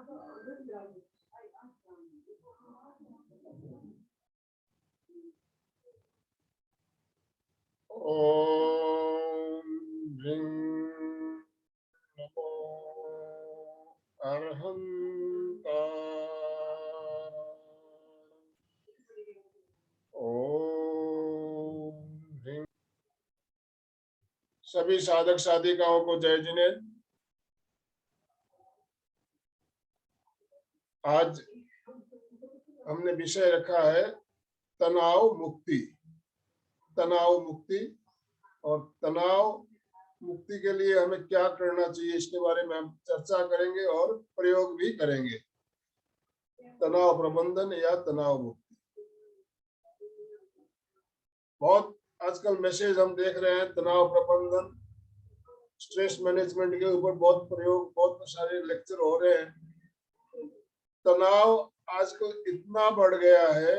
ओम ह्रीं नमो अरहंताय। ओम ह्रीं। सभी साधक साधिकाओं को जय जिनेन्द्र। आज हमने विषय रखा है तनाव मुक्ति। तनाव मुक्ति और तनाव मुक्ति के लिए हमें क्या करना चाहिए, इसके बारे में हम चर्चा करेंगे और प्रयोग भी करेंगे। तनाव प्रबंधन या तनाव मुक्ति। बहुत आजकल मैसेज हम देख रहे हैं, तनाव प्रबंधन, स्ट्रेस मैनेजमेंट के ऊपर बहुत प्रयोग, बहुत सारे लेक्चर हो रहे हैं। तनाव आजकल इतना बढ़ गया है,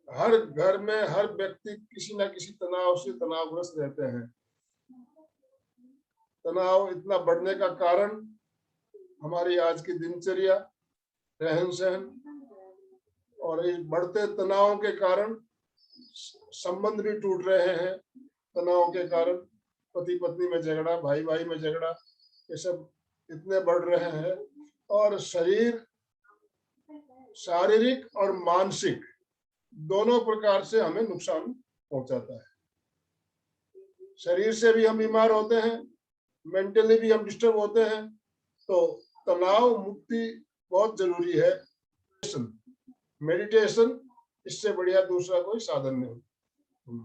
हर घर में हर व्यक्ति किसी न किसी तनाव से तनावग्रस्त रहते हैं। तनाव इतना बढ़ने का कारण हमारी आज की दिनचर्या, रहन सहन, और इस बढ़ते तनाव के कारण संबंध भी टूट रहे हैं। तनाव के कारण पति पत्नी में झगड़ा, भाई भाई में झगड़ा, ये सब इतने बढ़ रहे हैं। और शरीर, शारीरिक और मानसिक दोनों प्रकार से हमें नुकसान पहुंचाता है। शरीर से भी हम बीमार होते हैं, मेंटली भी हम डिस्टर्ब होते हैं। तो तनाव मुक्ति बहुत जरूरी है। मेडिटेशन, इससे बढ़िया दूसरा कोई साधन नहीं।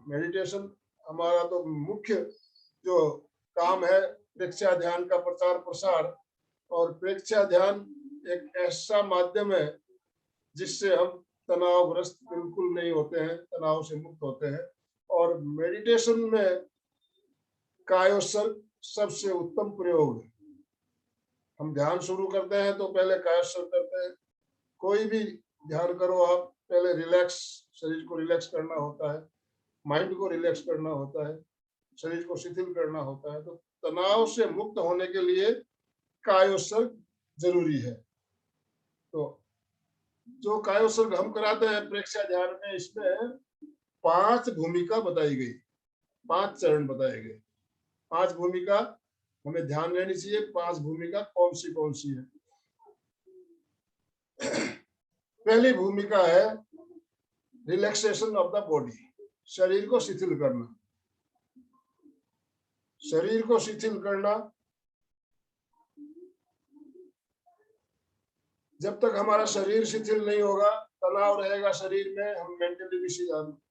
मेडिटेशन हमारा तो मुख्य जो काम है, प्रेक्षा ध्यान का प्रचार प्रसार। और प्रेक्षा ध्यान एक ऐसा माध्यम है जिससे हम तनावग्रस्त बिल्कुल नहीं होते हैं, तनाव से मुक्त होते हैं। और मेडिटेशन में कायोत्सर्ग सबसे उत्तम प्रयोग है। हम ध्यान शुरू करते हैं तो पहले कायोत्सर्ग करते हैं। कोई भी ध्यान करो आप, पहले रिलैक्स, शरीर को रिलैक्स करना होता है, माइंड को रिलैक्स करना होता है, शरीर को शिथिल करना होता है। तो तनाव से मुक्त होने के लिए कायोत्सर्ग जरूरी है। तो जो कायोत्सर्ग हम कराते हैं प्रेक्षा ध्यान में, इसमें 5 भूमिका बताई गई, 5 चरण बताए गए। 5 भूमिका हमें ध्यान रहनी चाहिए। 5 भूमिका कौन सी है? पहली भूमिका है रिलैक्सेशन ऑफ द बॉडी, शरीर को शिथिल करना। शरीर को शिथिल करना, जब तक हमारा शरीर शिथिल नहीं होगा, तनाव रहेगा शरीर में, हम मेंटली भी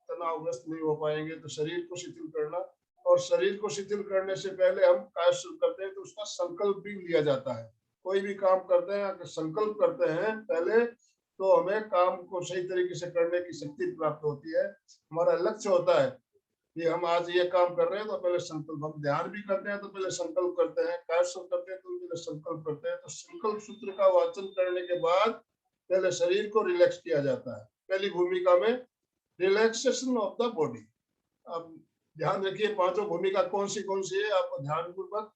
तनावग्रस्त नहीं हो पाएंगे। तो शरीर को शिथिल करना, और शरीर को शिथिल करने से पहले हम कार्य शुरू करते हैं तो उसका संकल्प भी लिया जाता है। कोई भी काम करते हैं, अगर संकल्प करते हैं पहले, तो हमें काम को सही तरीके से करने की शक्ति प्राप्त होती है। हमारा लक्ष्य होता है कि हम आज ये काम कर रहे हैं, तो पहले संकल्प, हम ध्यान भी करते हैं तो पहले संकल्प करते हैं, कार्य शुरू करते हैं तो पहले संकल्प करते हैं। तो संकल्प सूत्र का वाचन करने के बाद पहले शरीर को रिलैक्स किया जाता है। पहली भूमिका में रिलैक्सेशन ऑफ द बॉडी। अब ध्यान रखिए, 5 भूमिका कौन सी है, आपको ध्यान पूर्वक।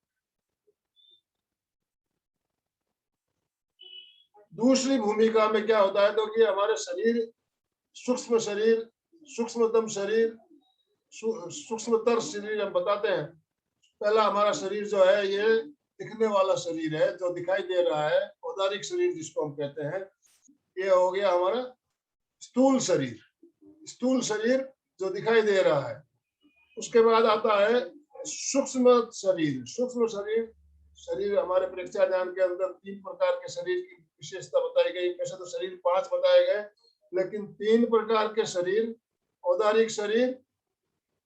दूसरी भूमिका में क्या होता है, तो कि हमारे शरीर, सूक्ष्मतम शरीर, सूक्ष्मतर शरीर हम बताते हैं। पहला हमारा शरीर जो है, ये दिखने वाला शरीर है, जो दिखाई दे रहा है, औदारिक शरीर जिसको हम कहते हैं। ये हो गया हमारा स्थूल शरीर, स्थूल शरीर जो दिखाई दे रहा है। उसके बाद आता है सूक्ष्म शरीर। सूक्ष्म शरीर हमारे प्रेक्षा ध्यान के अंदर 3 प्रकार के शरीर की विशेषता बताई गई। वैसे तो शरीर 5 बताए गए, लेकिन 3 प्रकार के शरीर, औदारिक शरीर,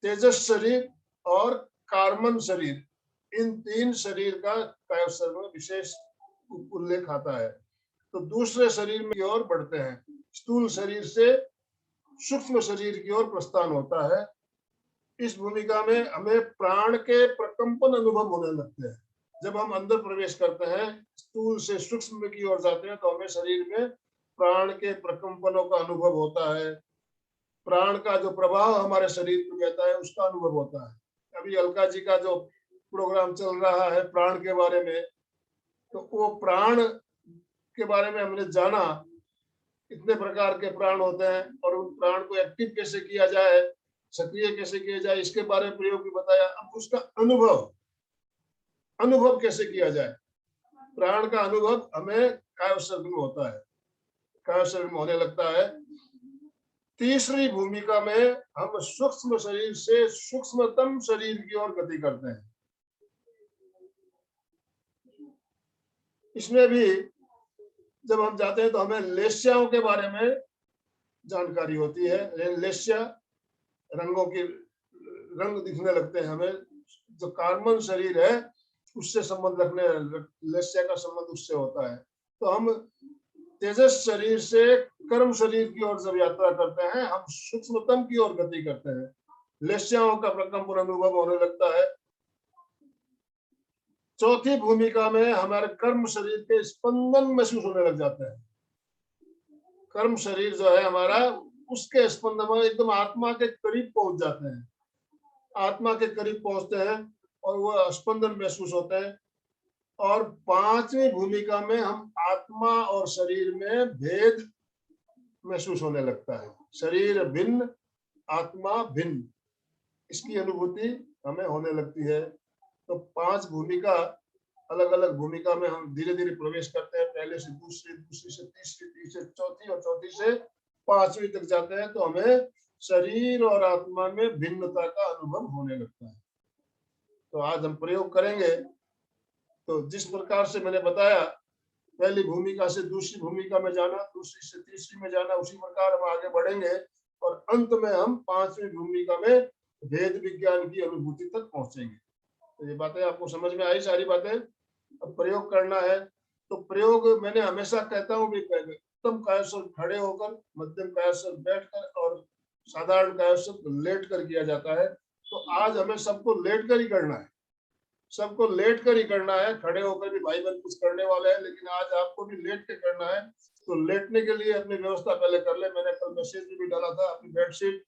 तेजस शरीर और कार्मन शरीर, इन 3 शरीर का कायोत्सर्ग में विशेष उल्लेख आता है। तो दूसरे शरीर में की ओर बढ़ते हैं, स्थूल शरीर से सूक्ष्म शरीर की ओर प्रस्थान होता है। इस भूमिका में हमें प्राण के प्रकंपन अनुभव होने लगते हैं। जब हम अंदर प्रवेश करते हैं, स्थूल से सूक्ष्म की ओर जाते हैं, तो हमें शरीर में प्राण के प्रकंपनों का अनुभव होता है। प्राण का जो प्रभाव हमारे शरीर में रहता है, उसका अनुभव होता है। अभी अलका जी का जो प्रोग्राम चल रहा है प्राण के बारे में, तो वो प्राण के बारे में हमने जाना, कितने प्रकार के प्राण होते हैं और उन प्राण को एक्टिव कैसे किया जाए, सक्रिय कैसे किया जाए, इसके बारे में प्रयोग भी बताया। अब उसका अनुभव अनुभव कैसे किया जाए, प्राण का अनुभव हमें कायोत्सर्ग में होता है, कायोत्सर्ग में होने लगता है। तीसरी भूमिका में हम सूक्ष्म शरीर से सूक्ष्मतम शरीर की ओर गति करते हैं। इसमें भी जब हम जाते हैं तो हमें लेस्याओं के बारे में जानकारी होती है। लेस्या रंगों की रंग दिखने लगते हैं हमें, जो कार्बन शरीर है उससे संबंध रखने, लेस्या का संबंध उससे होता है। तो हम तेजस शरीर से कर्म शरीर की ओर जब यात्रा करते हैं, हम सूक्ष्मतम की ओर गति करते हैं, लेस्याओं का प्रकंपन अनुभव होने लगता है। चौथी भूमिका में हमारे कर्म शरीर के स्पंदन महसूस होने लग जाते हैं। कर्म शरीर जो है हमारा, उसके स्पंदन में एकदम आत्मा के करीब पहुंच जाते हैं, आत्मा के करीब पहुंचते हैं और वो स्पंदन महसूस होते हैं। और पांचवी भूमिका में हम आत्मा और शरीर में भेद महसूस होने लगता है, शरीर भिन्न आत्मा भिन्न, इसकी अनुभूति हमें होने लगती है। तो पांच भूमिका, अलग अलग भूमिका में हम धीरे धीरे प्रवेश करते हैं, पहले से दूसरी, दूसरी से तीसरी, तीसरी से चौथी और चौथी से पांचवी तक जाते हैं। तो हमें शरीर और आत्मा में भिन्नता का अनुभव होने लगता है। तो आज हम प्रयोग करेंगे। तो जिस प्रकार से मैंने बताया, पहली भूमिका से दूसरी भूमिका में जाना, दूसरी से तीसरी में जाना, उसी प्रकार हम आगे बढ़ेंगे और अंत में हम पांचवी भूमिका में भेद विज्ञान की अनुभूति तक पहुंचेंगे। तो ये बातें आपको समझ में आई सारी बातें। अब प्रयोग करना है। तो प्रयोग मैंने हमेशा कहता हूँ भी, उत्तम कायोत्सर्ग खड़े होकर, मध्यम कायोत्सर्ग बैठकर और साधारण कायोत्सर्ग लेट कर किया जाता है। तो आज हमें सबको लेट कर ही करना है, सबको लेट कर ही करना है। खड़े होकर भी भाई बहन कुछ करने वाले हैं, लेकिन आज आपको भी लेट के करना है। तो लेटने के लिए अपनी व्यवस्था पहले कर ले। मैंने कल मैसेज भी डाला था, अपनी बेडशीट,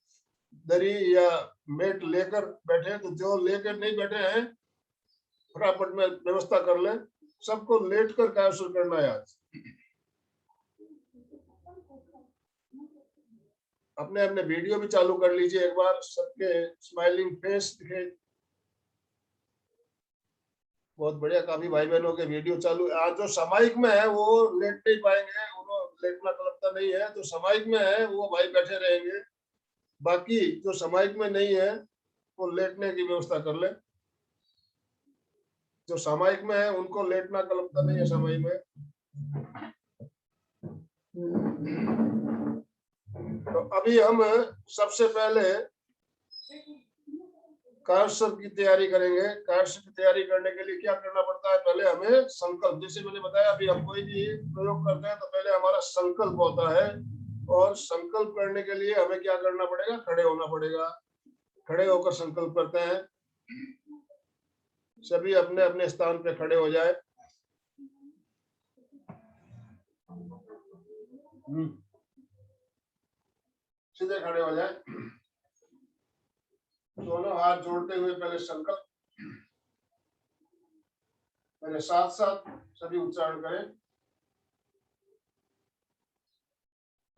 दरी या मेट लेकर बैठे। तो जो लेकर नहीं बैठे हैं, फटाफट में व्यवस्था कर ले। सबको लेट कर कायोत्सर्ग करना है आज। अपने अपने वीडियो भी चालू कर लीजिए एक बार, सबके स्माइलिंग फेस दिखे। बहुत बढ़िया, काफी भाई बहनों के वीडियो चालू। आज जो सामायिक में है वो लेट नहीं पाएंगे, उन्होंने लेटना कलपता नहीं है। जो सामायिक में है वो भाई बैठे रहेंगे, बाकी जो सामायिक में नहीं है वो लेटने की व्यवस्था कर ले। जो सामायिक में है उनको लेटना कलपता नहीं है सामायिक में। तो अभी हम सबसे पहले कायोत्सर्ग की तैयारी करेंगे। कायोत्सर्ग की तैयारी करने के लिए क्या करना पड़ता है, पहले हमें संकल्प, जैसे मैंने बताया अभी हम कोई भी प्रयोग करते हैं तो पहले हमारा संकल्प होता है। और संकल्प करने के लिए हमें क्या करना पड़ेगा, खड़े होना पड़ेगा। खड़े होकर संकल्प करते हैं। सभी अपने अपने स्थान पे खड़े हो जाए। सीधे खड़े हो जाए, दोनों हाथ जोड़ते हुए पहले संकल्प, मेरे साथ साथ सभी उच्चारण करें।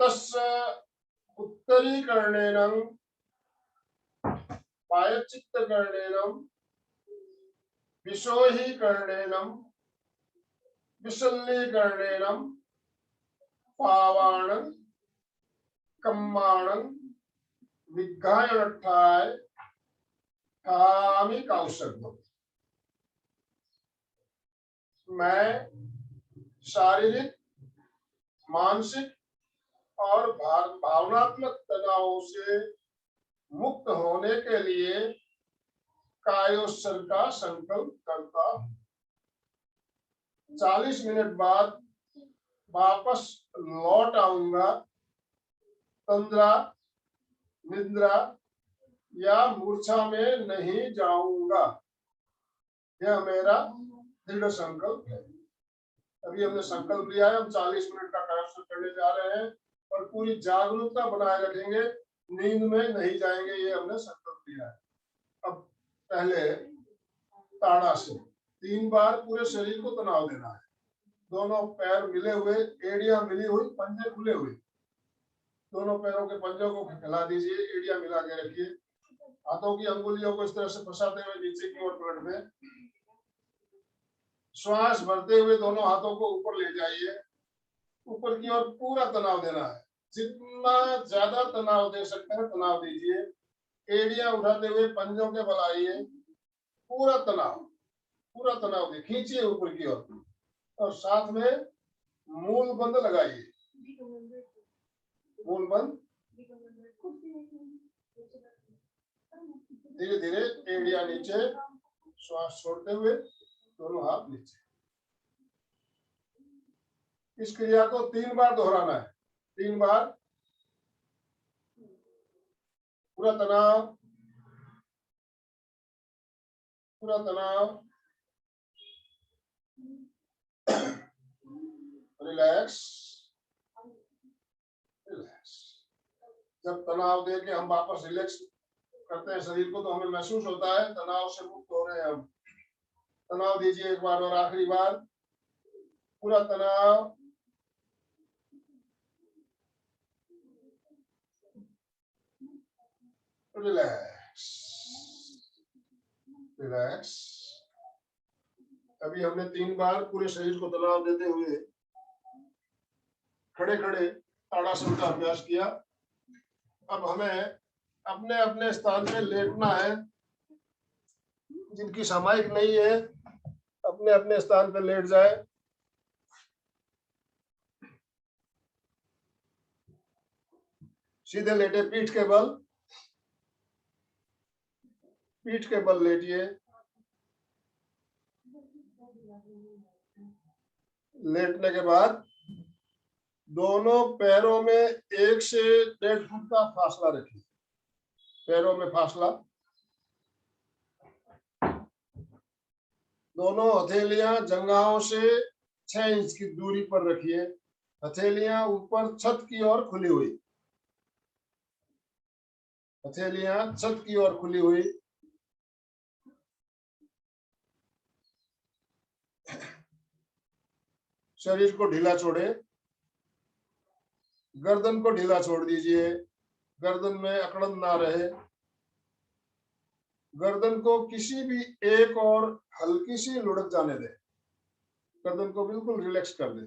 तस्य उत्तरीकरणेन प्रायश्चित्तकरणेन विशोहीकरणेन विशल्यीकरणेन पावाण कम्माण विघायनठाय कामी काउसर्ग। मैं शारीरिक, मानसिक और भावनात्मक तनावों से मुक्त होने के लिए कायोत्सर्ग का संकल्प करता हूं। 40 मिनट बाद वापस लौट आऊंगा। तंद्रा, निद्रा या मूर्छा में नहीं जाऊंगा। यह मेरा दृढ़ संकल्प है। अभी हमने संकल्प लिया है, हम 40 मिनट का कायोत्सर्ग करने जा रहे हैं और पूरी जागरूकता बनाए रखेंगे, नींद में नहीं जाएंगे, ये हमने संकल्प लिया है। अब पहले ताड़ा से 3 बार पूरे शरीर को तनाव देना है। दोनों पैर मिले हुए, एड़ियां मिली हुई, पंजे खुले हुए। दोनों पैरों के पंजों को हिला दीजिए, एड़ियां मिला के रखिए। हाथों की अंगुलियों को इस तरह से फंसाते हुए नीचे की ओर पलट दें। श्वास भरते हुए दोनों हाथों को ऊपर ले जाइए, ऊपर की ओर पूरा तनाव देना है। जितना ज्यादा तनाव दे सकते हैं तनाव दीजिए। एड़ियां उठाते हुए पंजों के बल आइए, पूरा तनाव दे, खींचिए ऊपर की ओर, और साथ में मूल बंद लगाइए। मूल बंद धीरे धीरे एड़ियां नीचे, श्वास छोड़ते हुए दोनों हाथ नीचे। इस क्रिया को 3 बार दोहराना है। 3 बार। पूरा तनाव, रिलैक्स। जब तनाव दे के हम वापस रिलैक्स करते हैं शरीर को, तो हमें महसूस होता है तनाव से मुक्त हो रहे हैं हम। तनाव दीजिए एक बार और आखिरी बार। पूरा तनाव, रिलैक्स। अभी हमने 3 बार पूरे शरीर को तनाव देते हुए खड़े खड़े ताड़ासन का अभ्यास किया। अब हमें अपने अपने स्थान पे लेटना है। जिनकी सामायिक नहीं है अपने अपने स्थान पे लेट जाए। सीधे लेटे, पीठ के बल लेटिए। लेटने के बाद दोनों पैरों में 1 से 1.5 फुट का फासला रखिए। पैरों में फासला। दोनों हथेलियां जंघाओं से 6 इंच की दूरी पर रखिए। हथेलियां ऊपर छत की ओर खुली हुई। हथेलियां छत की ओर खुली हुई। शरीर को ढीला छोड़े। गर्दन को ढीला छोड़ दीजिए। गर्दन में अकड़न ना रहे। गर्दन को किसी भी एक और हल्की सी लुढ़क जाने दे। गर्दन को बिल्कुल रिलैक्स कर दे।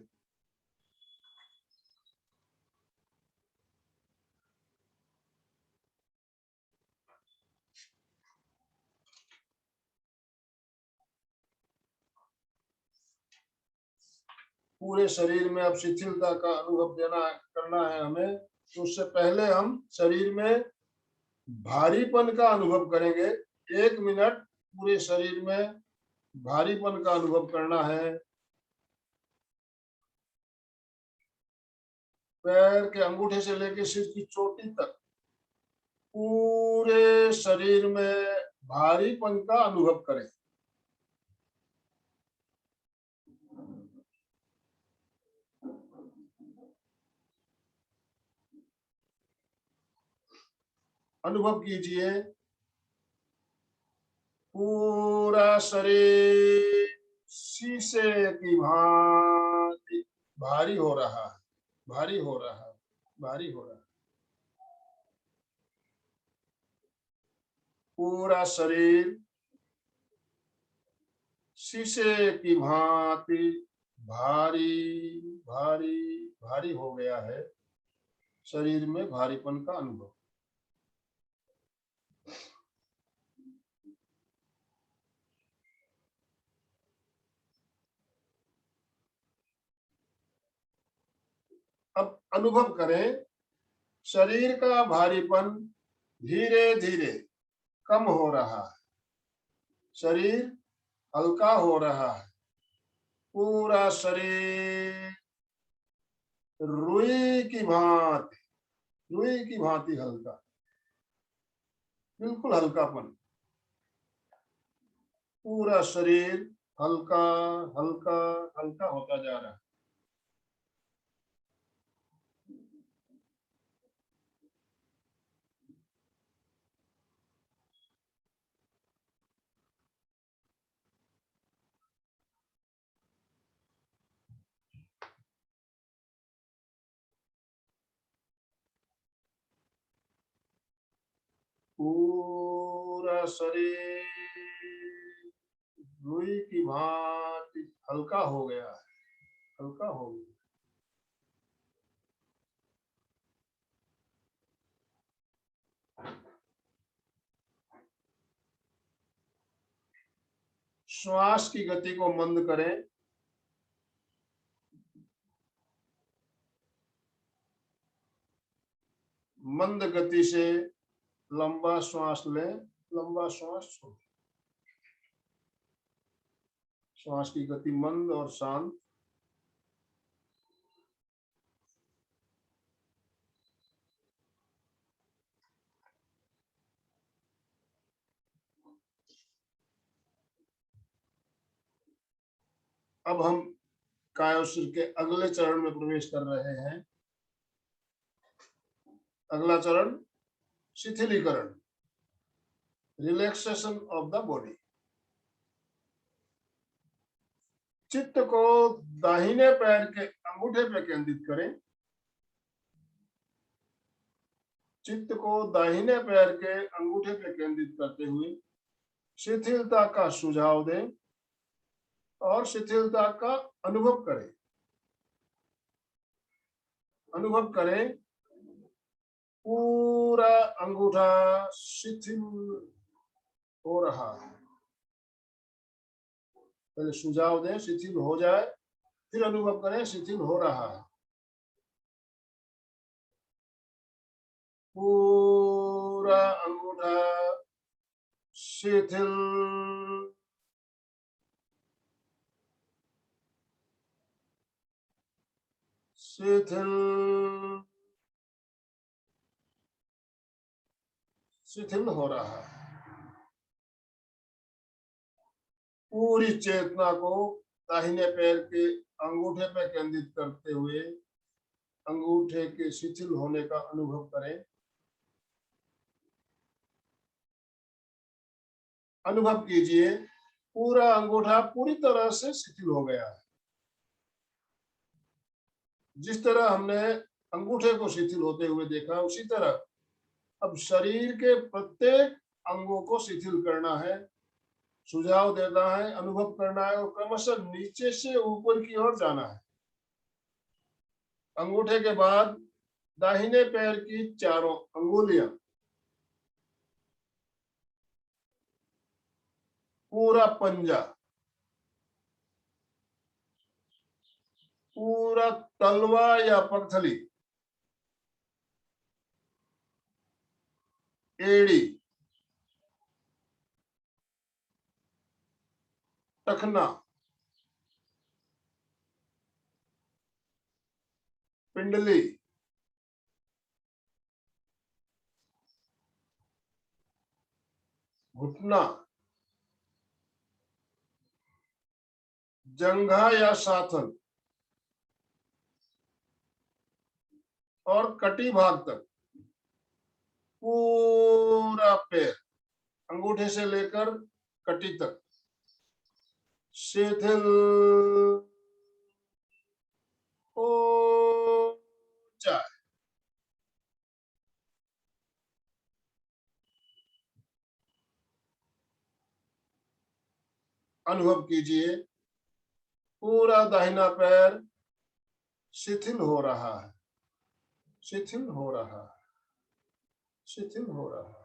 पूरे शरीर में अब शिथिलता का अनुभव करना है हमें। तो उससे पहले हम शरीर में भारीपन का अनुभव करेंगे। 1 मिनट पूरे शरीर में भारीपन का अनुभव करना है। पैर के अंगूठे से लेकर सिर की चोटी तक पूरे शरीर में भारीपन का अनुभव करें। अनुभव कीजिए पूरा शरीर शीशे की भांति भारी हो रहा है, भारी हो रहा है, भारी हो रहा है। पूरा शरीर शीशे की भांति भारी भारी भारी हो गया है। शरीर में भारीपन का अनुभव। अब अनुभव करें शरीर का भारीपन धीरे धीरे कम हो रहा है। शरीर हल्का हो रहा है। पूरा शरीर रुई की भांति हल्का, बिल्कुल हल्कापन। पूरा शरीर हल्का हल्का हल्का होता जा रहा है। पूरा शरीर रुई की भांति हल्का हो गया है, हल्का हो गया। श्वास की गति को मंद करें। मंद गति से लंबा श्वास लें, लंबा श्वास छोड़ें। श्वास की गति मंद और शांत। अब हम कायोसिर के अगले चरण में प्रवेश कर रहे हैं। अगला चरण शिथिलीकरण, रिलैक्सेशन ऑफ द बॉडी। चित्त को दाहिने पैर के अंगूठे पर केंद्रित करें। चित्त को दाहिने पैर के अंगूठे पर केंद्रित करते हुए शिथिलता का सुझाव दें और शिथिलता का अनुभव करें। अनुभव करें पूरा अंगूठा शिथिल हो रहा है। पहले सुझाव दें शिथिल हो जाए, फिर अनुभव करें शिथिल हो रहा है। पूरा अंगूठा शिथिल शिथिल शिथिल हो रहा है। पूरी चेतना को दाहिने पैर के अंगूठे पर केंद्रित करते हुए अंगूठे के शिथिल होने का अनुभव करें। अनुभव कीजिए पूरा अंगूठा पूरी तरह से शिथिल हो गया है। जिस तरह हमने अंगूठे को शिथिल होते हुए देखा, उसी तरह अब शरीर के प्रत्येक अंगों को शिथिल करना है, सुझाव देना है, अनुभव करना है और क्रमशः नीचे से ऊपर की ओर जाना है। अंगूठे के बाद दाहिने पैर की चारों अंगुलियां, पूरा पंजा, पूरा तलवा या पगथली, एड़ी, टखना, पिंडली, घुटना, जंघा या साथन और कटी भाग तक पूरा पैर अंगूठे से लेकर कटी तक शिथिल हो जाए। अनुभव कीजिए पूरा दाहिना पैर शिथिल हो रहा है, शिथिल हो रहा है, शिथिल हो रहा है।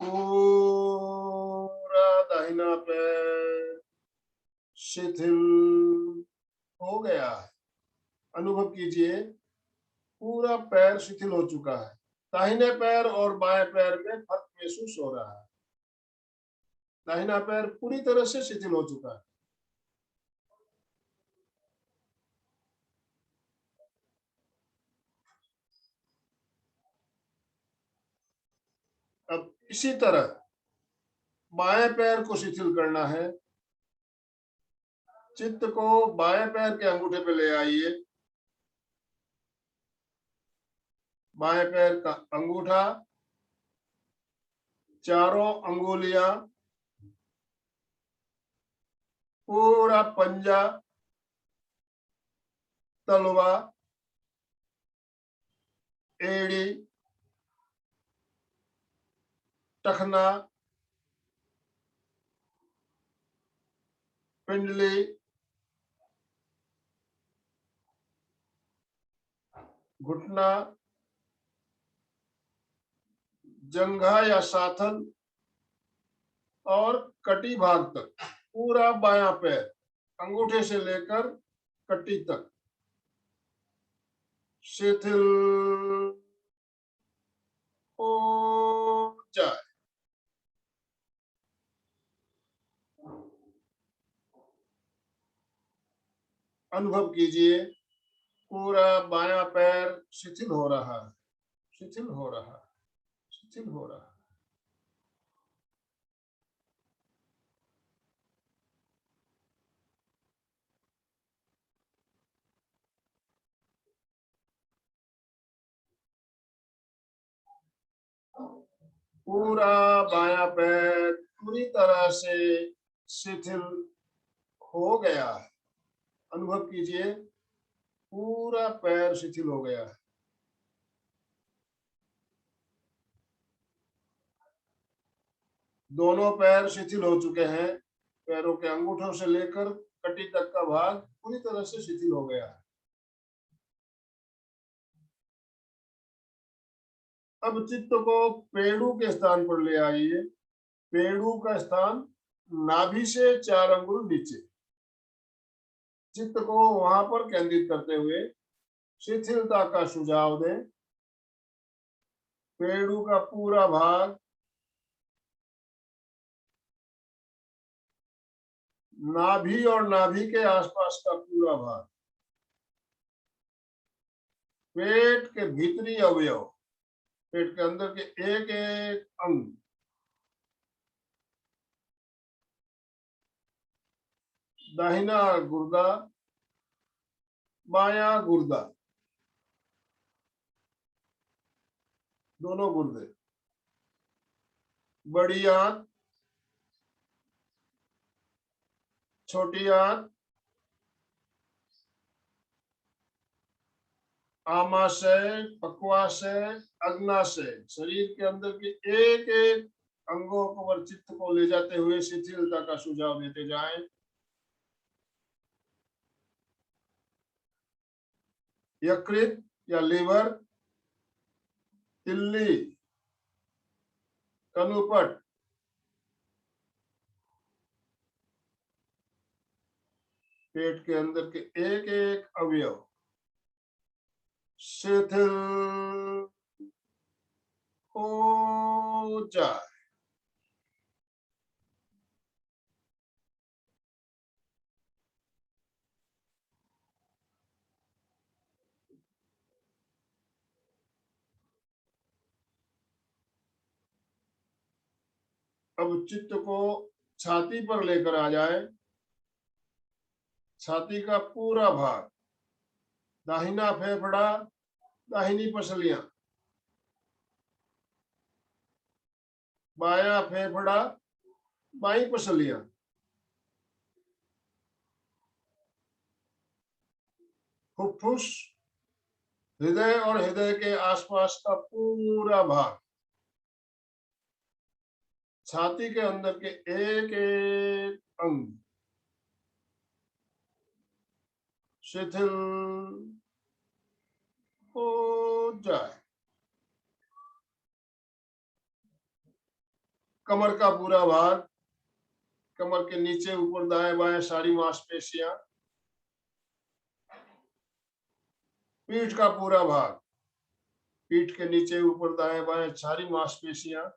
पूरा दाहिना पैर शिथिल हो गया है। अनुभव कीजिए पूरा पैर शिथिल हो चुका है। दाहिने पैर और बाएं पैर में फर्क महसूस हो रहा है। दाहिना पैर पूरी तरह से शिथिल हो चुका है। अब इसी तरह बाएं पैर को शिथिल करना है। चित्त को बाएं पैर के अंगूठे पे ले आइए। बाएं पैर का अंगूठा, चारों अंगुलियां, पूरा पंजा, तलवा, एड़ी, टखना, पिंडली, घुटना, जंघा या साथन और कटी भाग तक पूरा बायां पैर अंगूठे से लेकर कटी तक शिथिल हो जाए। अनुभव कीजिए, पूरा बायां पैर शिथिल हो रहा है, शिथिल हो रहा है, शिथिल हो रहा है। पूरा बायां पैर पूरी तरह से शिथिल हो गया है। अनुभव कीजिए, पूरा पैर शिथिल हो गया है। दोनों पैर शिथिल हो चुके हैं। पैरों के अंगूठों से लेकर कटी तक का भाग पूरी तरह से शिथिल हो गया है। अब चित्त को पेड़ू के स्थान पर ले आइए। पेड़ू का स्थान नाभि से 4 अंगुल नीचे। चित्त को वहां पर केंद्रित करते हुए शिथिलता का सुझाव दें। पेड़ू का पूरा भाग, नाभि और नाभि के आसपास का पूरा भाग, पेट के भीतरी अवयव, पेट के अंदर के एक एक अंग, दाहिना गुर्दा, बायां गुर्दा, दोनों गुर्दे, बड़ी आंत, छोटी आंत, आमाशय, पक्वाशय, अग्नाशय, शरीर के अंदर के एक एक अंगों पर चित्त को ले जाते हुए शिथिलता का सुझाव देते जाएं। यकृत या लीवर, तिल्ली, कनुपट, पेट के अंदर के एक एक अवयव शिथिल हो जाए। अब चित्त को छाती पर लेकर आ जाए। छाती का पूरा भाग, दाहिना फेफड़ा, दाहिनी पसलियां, बायां फेफड़ा, बाई पसलियां, फुफ्फुस, हृदय और हृदय के आसपास का पूरा भाग, छाती के अंदर के एक एक अंग शिथिल हो जाए। कमर का पूरा भाग, कमर के नीचे ऊपर दाएं बाएं सारी मांसपेशियां, पीठ का पूरा भाग, पीठ के नीचे ऊपर दाएं बाएं सारी मांसपेशियां,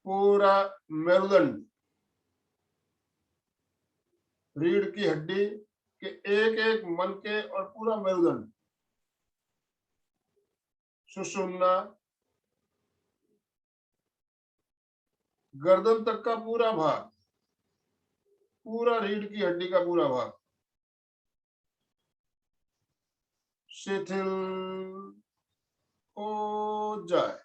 पूरा मेरुदंड, रीढ़ की हड्डी के एक एक मनके और पूरा मेरुदंड, सुषुम्ना, गर्दन तक का पूरा भाग, पूरा रीढ़ की हड्डी का पूरा भाग शिथिल हो जाए।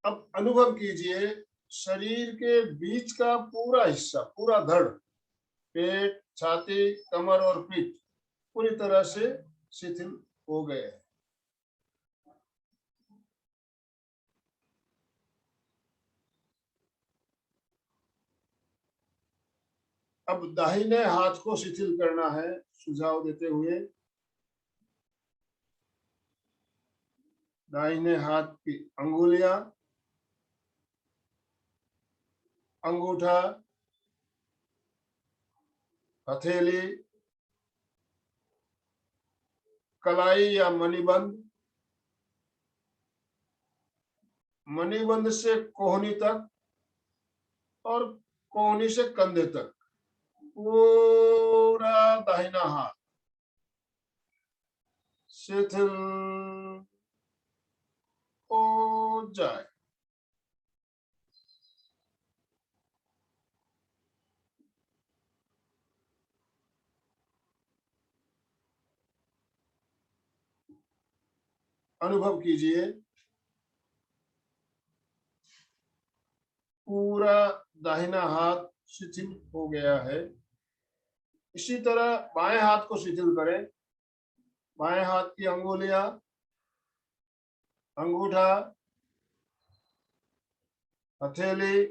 अब अनुभव कीजिए शरीर के बीच का पूरा हिस्सा, पूरा धड़, पेट, छाती, कमर और पीठ पूरी तरह से शिथिल हो गए हैं। अब दाहिने हाथ को शिथिल करना है सुझाव देते हुए। दाहिने हाथ की अंगुलियां, अंगूठा, हथेली, कलाई या मणिबंध, मणिबंध से कोहनी तक और कोहनी से कंधे तक पूरा दाहिना हाथ शिथिल हो जाए। अनुभव कीजिए पूरा दाहिना हाथ शिथिल हो गया है। इसी तरह बाएं हाथ को शिथिल करें। बाएं हाथ की अंगुलियां, अंगूठा, हथेली,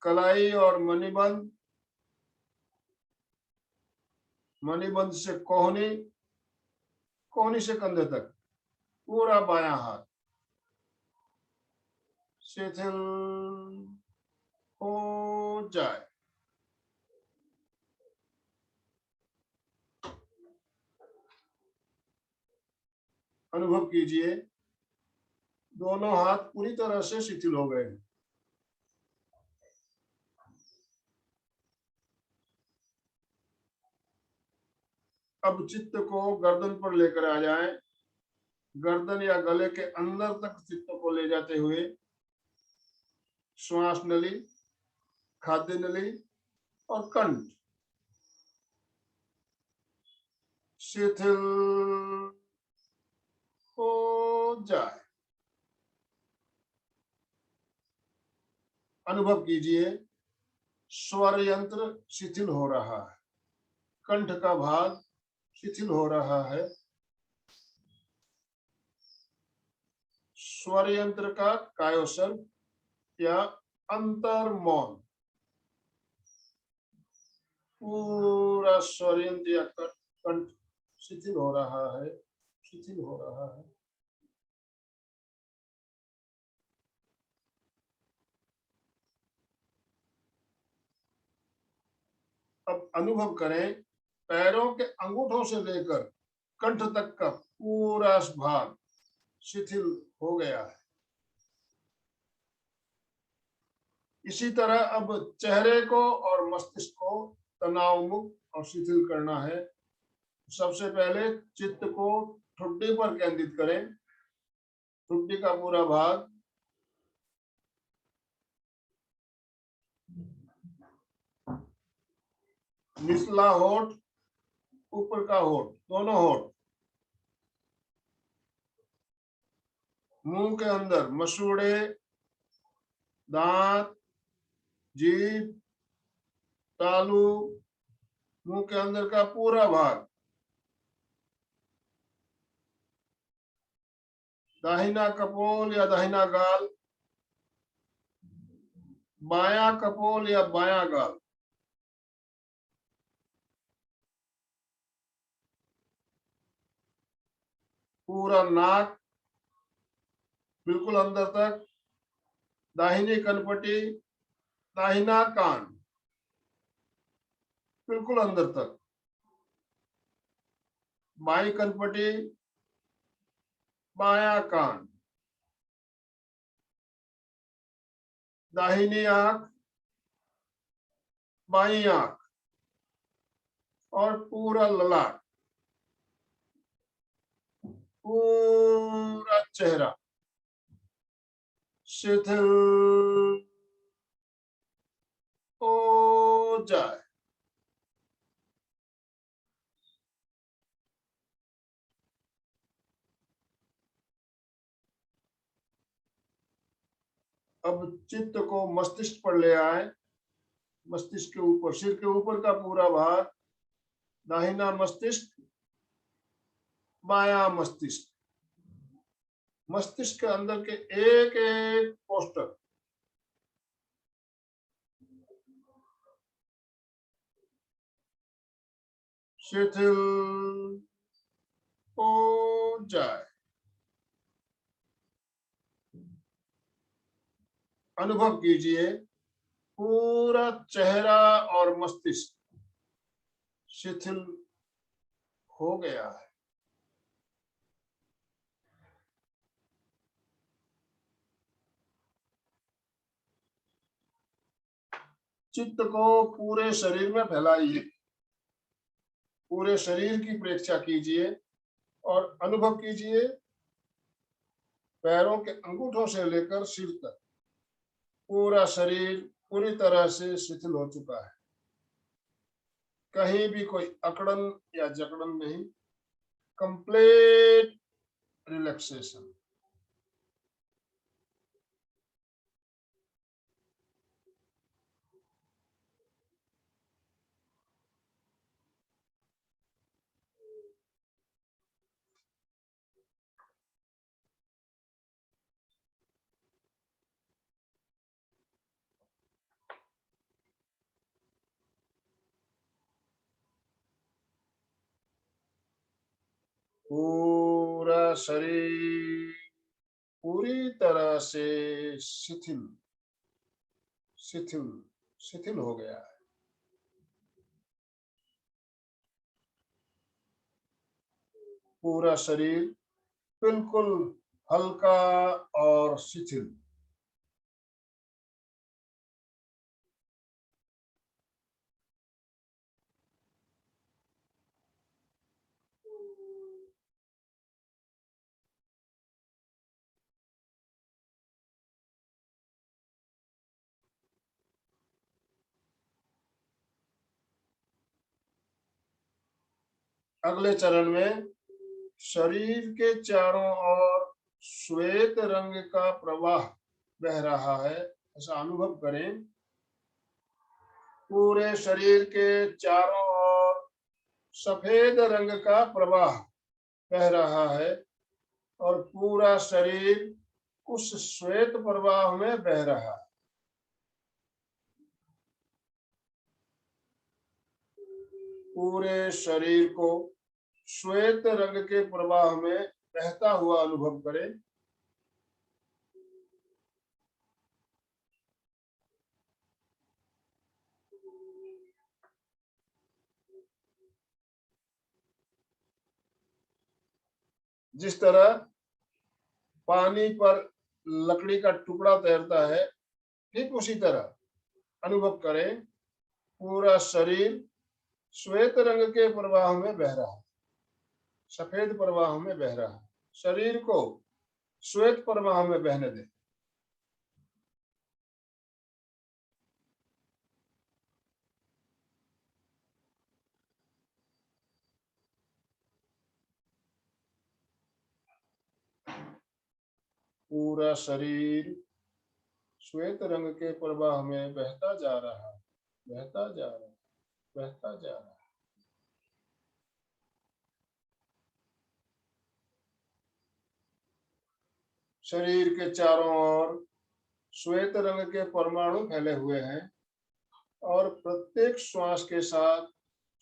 कलाई और मणिबंध, मणिबंध से कोहनी, कोहनी से कंधे तक पूरा बायां हाथ शिथिल हो जाए। अनुभव कीजिए दोनों हाथ पूरी तरह से शिथिल हो गए। अब चित्त को गर्दन पर लेकर आ जाएं। गर्दन या गले के अंदर तक चित्त को ले जाते हुए श्वास नली, खाद्य नली और कंठ शिथिल हो जाए। अनुभव कीजिए स्वर यंत्र शिथिल हो रहा है, कंठ का भाग शिथिल हो रहा है। स्वर यंत्र का कायोसल या अंतर मौन पूरा स्वर यंत्र या कंठ शिथिल हो रहा है, शिथिल हो रहा है। अब अनुभव करें पैरों के अंगूठों से लेकर कंठ तक का पूरा भाग शिथिल हो गया है। इसी तरह अब चेहरे को और मस्तिष्क को तनाव मुक्त और शिथिल करना है। सबसे पहले चित्त को ठुड्डी पर केंद्रित करें। ठुड्डी का पूरा भाग, निचला होठ, ऊपर का होठ, दोनों होठ, मुंह के अंदर मसूड़े, दांत, जीभ, तालू, मुंह के अंदर का पूरा भाग, दाहिना कपोल या दाहिना गाल, बायां कपोल या बायां गाल, पूरा नाक बिल्कुल अंदर तक, दाहिनी कनपटी, दाहिना कान बिल्कुल अंदर तक, बाई कनपटी, बायां कान, दाहिनी आंख, बाई आंख और पूरा ललाट, पूरा चेहरा शिथिल हो जाए। अब चित्त को मस्तिष्क पर ले आए, मस्तिष्क के ऊपर, सिर के ऊपर का पूरा भार, दाहिना मस्तिष्क, बायां मस्तिष्क, मस्तिष्क के अंदर के एक एक पोस्टर शिथिल हो जाए। अनुभव कीजिए पूरा चेहरा और मस्तिष्क शिथिल हो गया है। चित्त को पूरे शरीर में फैलाइए, पूरे शरीर की प्रेक्षा कीजिए और अनुभव कीजिए पैरों के अंगूठों से लेकर सिर तक पूरा शरीर पूरी तरह से शिथिल हो चुका है। कहीं भी कोई अकड़न या जकड़न नहीं, कंप्लीट रिलैक्सेशन। पूरा शरीर पूरी तरह से शिथिल शिथिल शिथिल हो गया है। पूरा शरीर बिल्कुल हल्का और शिथिल। अगले चरण में शरीर के चारों ओर श्वेत रंग का प्रवाह बह रहा है, ऐसा अनुभव करें। पूरे शरीर के चारों ओर सफेद रंग का प्रवाह बह रहा है और पूरा शरीर उस श्वेत प्रवाह में बह रहा है। पूरे शरीर को श्वेत रंग के प्रवाह में बहता हुआ अनुभव करें। जिस तरह पानी पर लकड़ी का टुकड़ा तैरता है, ठीक उसी तरह अनुभव करें पूरा शरीर श्वेत रंग के प्रवाह में बह रहा है, सफेद प्रवाह में बह रहा है। शरीर को श्वेत प्रवाह में बहने दें। पूरा शरीर श्वेत रंग के प्रवाह में बहता जा रहा है, बहता जा रहा है, बहता जा रहा है। शरीर के चारों ओर श्वेत रंग के परमाणु फैले हुए हैं और प्रत्येक श्वास के साथ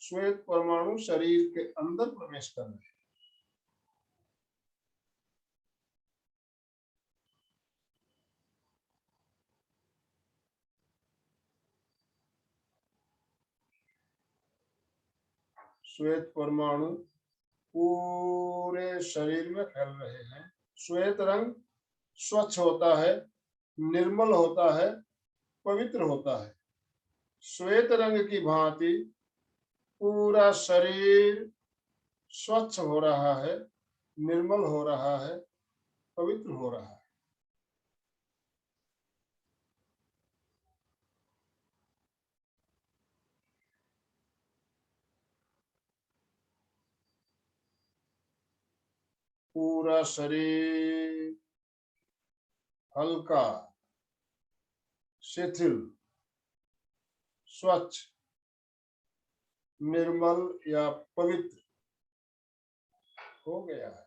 श्वेत परमाणु शरीर के अंदर प्रवेश कर रहे हैं। श्वेत परमाणु पूरे शरीर में फैल रहे हैं। श्वेत रंग स्वच्छ होता है, निर्मल होता है, पवित्र होता है। श्वेत रंग की भांति पूरा शरीर स्वच्छ हो रहा है, निर्मल हो रहा है, पवित्र हो रहा है। पूरा शरीर हल्का शिथिल, स्वच्छ, निर्मल या पवित्र हो गया है।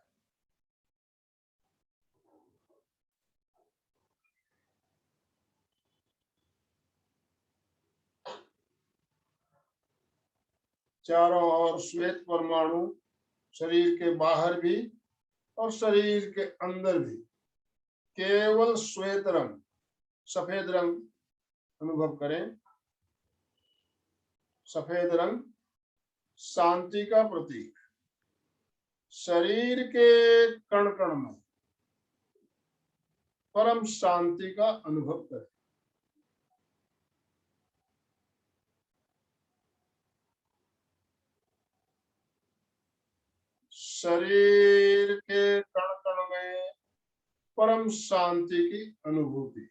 चारों ओर श्वेत परमाणु, शरीर के बाहर भी और शरीर के अंदर भी केवल श्वेत रंग, सफेद रंग अनुभव करें। सफेद रंग शांति का प्रतीक। शरीर के कण कण में परम शांति का अनुभव करें। शरीर के कण कण में परम शांति की अनुभूति।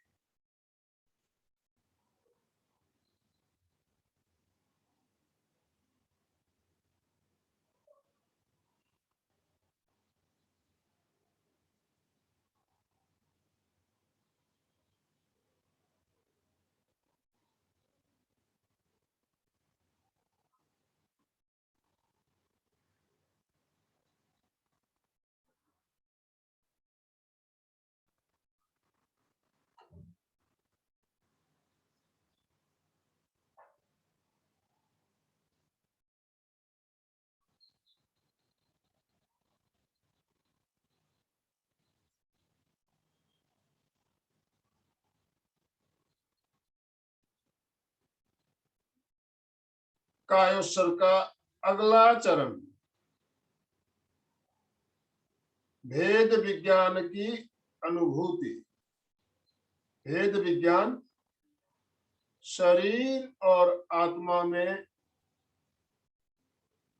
कायोत्सर्ग का अगला चरण भेद विज्ञान की अनुभूति। भेद विज्ञान शरीर और आत्मा में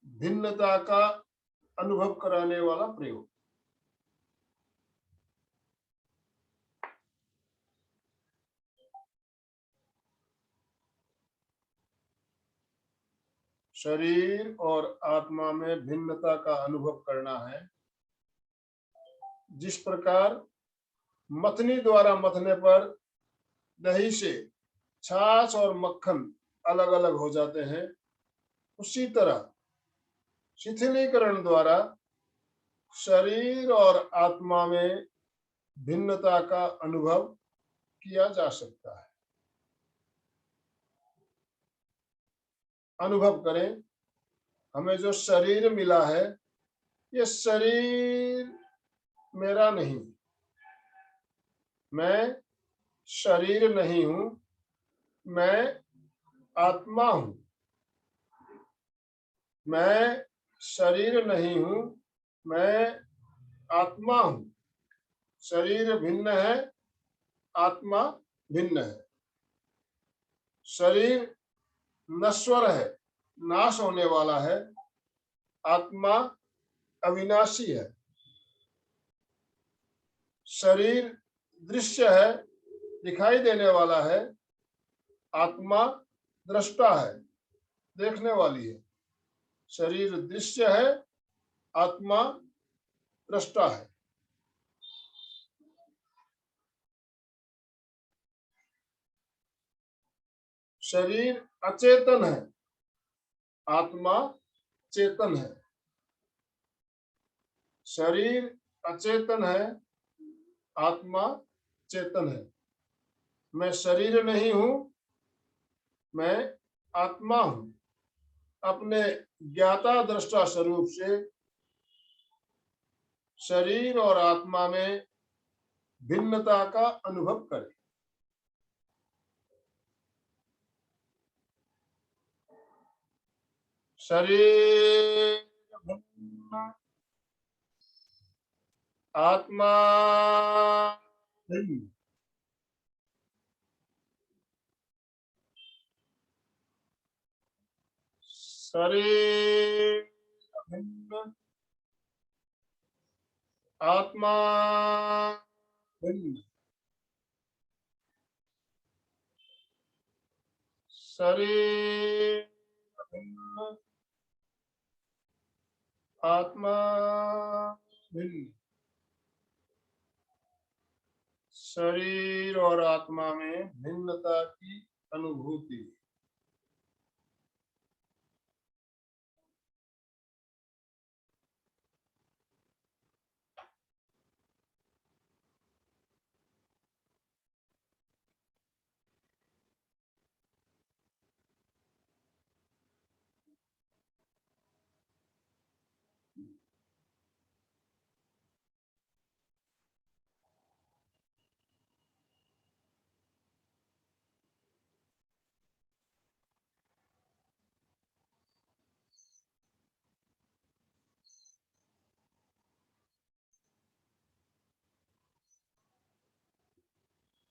भिन्नता का अनुभव कराने वाला प्रयोग। शरीर और आत्मा में भिन्नता का अनुभव करना है। जिस प्रकार मथनी द्वारा मथने पर दही से छाछ और मक्खन अलग अलग हो जाते हैं, उसी तरह शिथिलीकरण द्वारा शरीर और आत्मा में भिन्नता का अनुभव किया जा सकता है। अनुभव करें, हमें जो शरीर मिला है, ये शरीर मेरा नहीं, मैं शरीर नहीं हूं, मैं आत्मा हूं। मैं शरीर नहीं हूं, मैं आत्मा हूं। शरीर भिन्न है, आत्मा भिन्न है। शरीर नश्वर है, नाश होने वाला है। आत्मा अविनाशी है। शरीर दृश्य है, दिखाई देने वाला है। आत्मा दृष्टा है, देखने वाली है। शरीर दृश्य है, आत्मा दृष्टा है। शरीर अचेतन है, आत्मा चेतन है। शरीर अचेतन है, आत्मा चेतन है। मैं शरीर नहीं हूं, मैं आत्मा हूं। अपने ज्ञाता दृष्टा स्वरूप से शरीर और आत्मा में भिन्नता का अनुभव करें। शरीर भिन्न, आत्मा भिन्न। शरीर भिन्न, आत्मा भिन्न। शरीर भिन्न, आत्मा भिन्न। शरीर और आत्मा में भिन्नता की अनुभूति।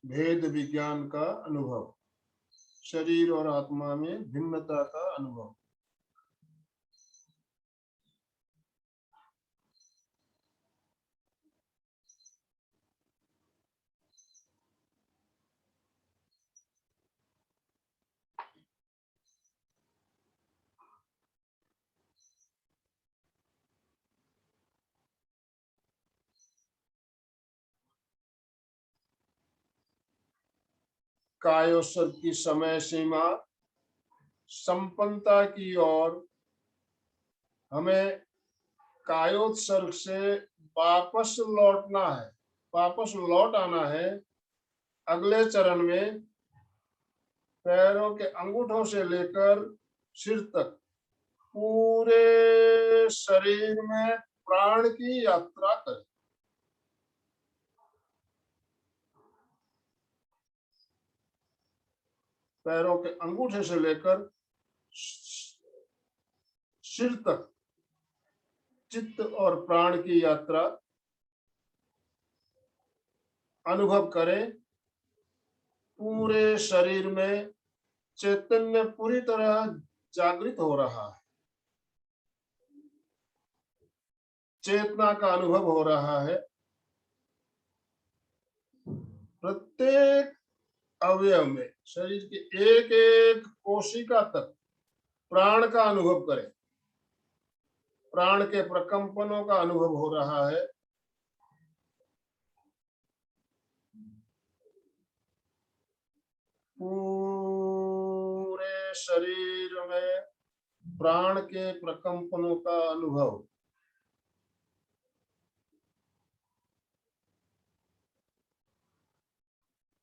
भेद विज्ञान का अनुभव, शरीर और आत्मा में भिन्नता का अनुभव। कायोत्सर्ग की समय सीमा संपन्नता की ओर हमें कायोत्सर्ग से वापस लौटना है, वापस लौट आना है। अगले चरण में पैरों के अंगूठों से लेकर सिर तक पूरे शरीर में प्राण की यात्रा करें। पैरों के अंगूठे से लेकर सिर तक चित्त और प्राण की यात्रा अनुभव करें। पूरे शरीर में चैतन्य पूरी तरह जागृत हो रहा है, चेतना का अनुभव हो रहा है। प्रत्येक अवयव में, शरीर के एक एक कोशिका तक प्राण का अनुभव करें। प्राण के प्रकंपनों का अनुभव हो रहा है। पूरे शरीर में प्राण के प्रकंपनों का अनुभव।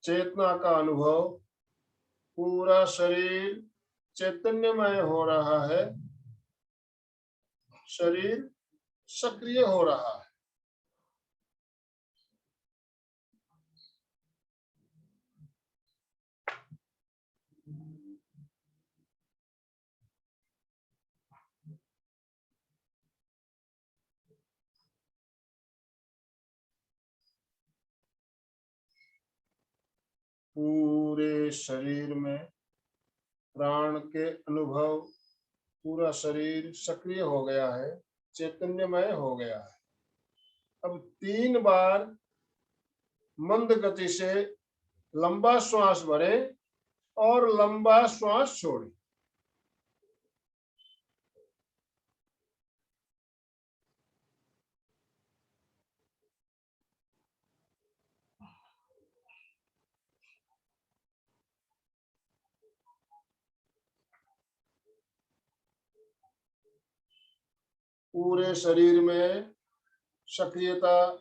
चेतना का अनुभव। पूरा शरीर चैतन्यमय हो रहा है, शरीर सक्रिय हो रहा है। पूरे शरीर में प्राण के अनुभव। पूरा शरीर सक्रिय हो गया है, चैतन्यमय हो गया है। अब 3 बार मंद गति से लंबा श्वास भरें और लंबा श्वास छोड़ें। पूरे शरीर में सक्रियता,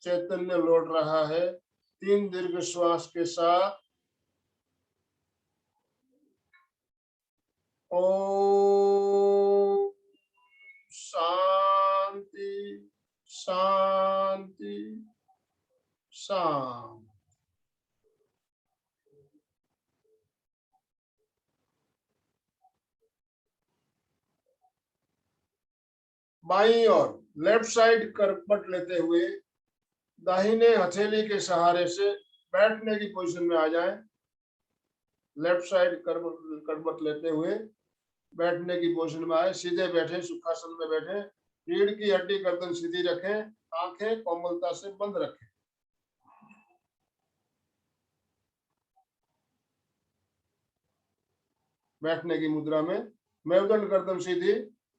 चैतन्य लौट रहा है। 3 दीर्घ श्वास के साथ ओम शांति शांति शांति। बाईं ओर लेफ्ट साइड करवट लेते हुए दाहिने हथेली के सहारे से बैठने की पोजीशन में आ जाएं। लेफ्ट साइड करवट लेते हुए बैठने की पोजीशन में आए। सीधे बैठे, सुखासन में बैठे। रीढ़ की हड्डी गर्दन सीधी रखें, आंखें कोमलता से बंद रखें। बैठने की मुद्रा में मेरुदंड गर्दन सीधी,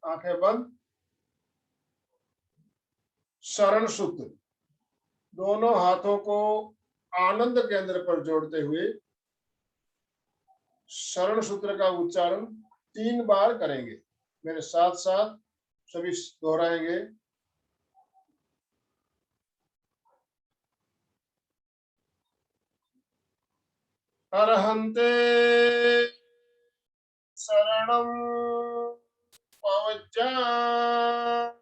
आंखें बंद। शरण सूत्र दोनों हाथों को आनंद केंद्र पर जोड़ते हुए शरण सूत्र का उच्चारण 3 बार करेंगे। मेरे साथ साथ सभी दोहराएंगे। अरहन्ते शरणं पवज्जामि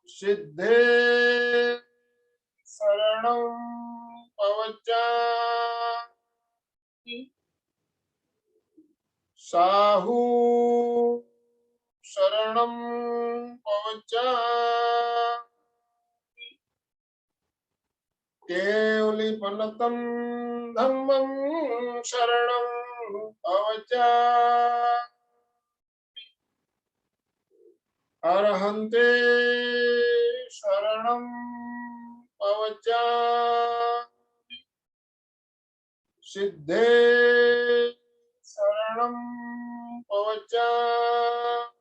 सिद्धे शरणं पवज्जामि साहू शरणं पवज्जामि केवलिपनतं धम्मं शरणं पवज्जामि अरहन्ते शरणं पवज्जामि सिद्धे शरणं पवज्जामि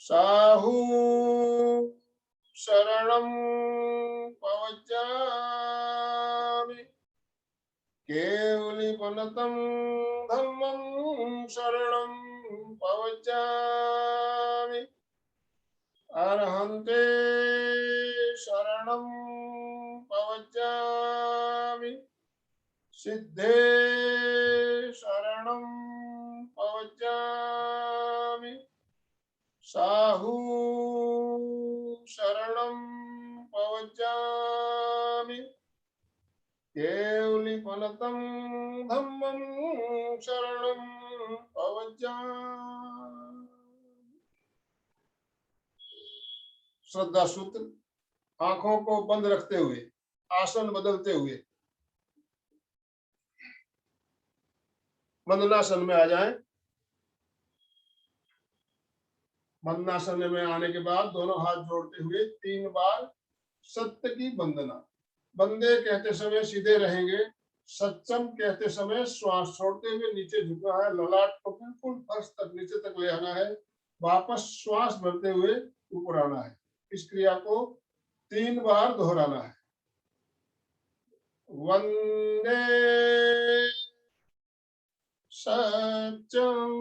साहू शरणं पवज्जामि केवलिपनतं धम्मं शरणं पवज्जामि अरहन्ते शरणं पवज्जामि सिद्धे शरणं पवज्जामि साहू शरणं पवज्जामि केवलिपनतं धम्मं शरणं पवज्जामि। श्रद्धा सूत्र। आंखों को बंद रखते हुए आसन बदलते हुए मंदनासन में आ जाएं। मंदनासन में आने के बाद दोनों हाथ जोड़ते हुए 3 बार सत्य की वंदना। वंदे कहते समय सीधे रहेंगे। सत्यम कहते समय श्वास छोड़ते हुए नीचे झुकना है। ललाट को बिल्कुल फर्श तक नीचे तक ले आना है। वापस श्वास भरते हुए ऊपर आना है। इस क्रिया को 3 बार दोहराना है। वंदे सत्यम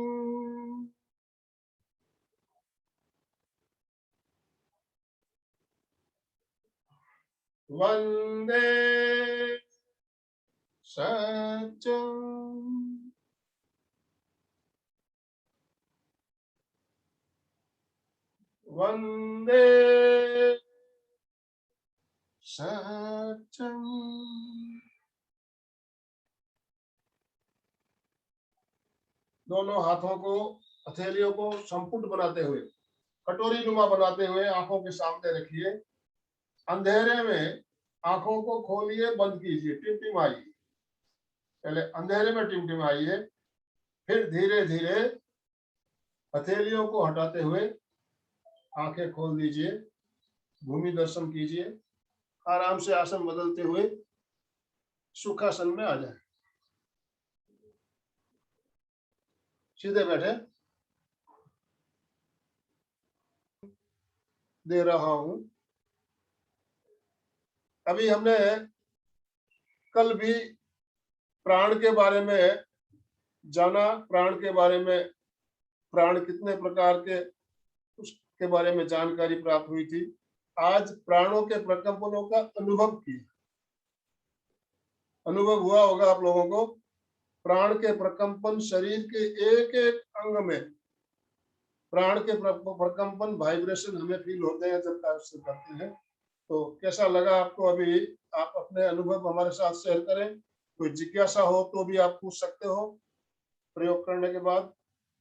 वंदे सत्यम वंदे सत्यम। दोनों हाथों को हथेलियों को संपुट बनाते हुए कटोरी नुमा बनाते हुए आंखों के सामने रखिए। अंधेरे में आंखों को खोलिए, बंद कीजिए, टिमटिमाइए। पहले अंधेरे में टिमटिमाइए, फिर धीरे धीरे हथेलियों को हटाते हुए आंखें खोल दीजिए। भूमि दर्शन कीजिए। आराम से आसन बदलते हुए सुखासन में आ जाए। सीधे बैठे। दे रहा हूं। अभी हमने कल भी प्राण के बारे में जाना। प्राण के बारे में, प्राण कितने प्रकार के, उसके बारे में जानकारी प्राप्त हुई थी। आज प्राणों के प्रकंपनों का अनुभव किया। अनुभव हुआ होगा आप लोगों को। प्राण के प्रकंपन शरीर के एक एक अंग में प्राण के प्रकंपन, वाइब्रेशन हमें फील होते हैं जब कार्य करते हैं। तो कैसा लगा आपको? अभी आप अपने अनुभव हमारे साथ शेयर करें। कोई जिज्ञासा हो तो भी आप पूछ सकते हो। प्रयोग करने के बाद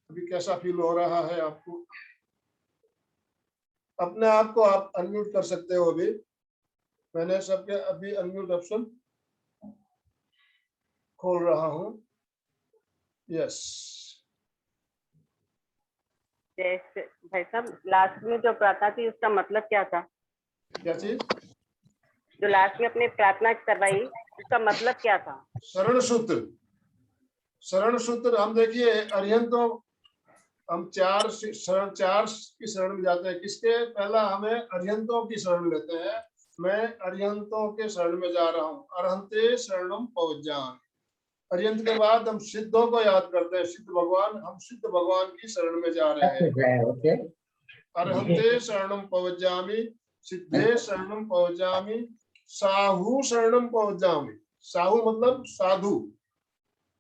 अभी कैसा फील हो रहा है आपको? अपने आप को आप अनम्यूट कर सकते हो। अभी मैंने सबके अभी अनम्यूट ऑप्शन खोल रहा हूँ। यस। जैसे भाई साहब लास्ट में जो प्रार्थना थी उसका मतलब क्या था? क्या चीज? जो लास्ट में अपने प्रार्थना करवाई उसका मतलब क्या था? शरण सूत्र। शरण सूत्र हम देखिए, अरिहंतों हम चार की शरण में जाते हैं। किसके? पहला हमें अरिहंतों की शरण लेते हैं। मैं अरिहंतों के शरण में जा रहा हूँ। अरहंते शरणम पवज्जामि। अरिहंत के बाद हम सिद्धों को याद करते हैं। सिद्ध भगवान, हम सिद्ध भगवान की शरण में जा रहे हैं। ओके। अरहंते शरणम पवज्जामि, सिद्धे शरणम पवज्जामि, साहू शरणम पवज्जामि। साहू मतलब साधु।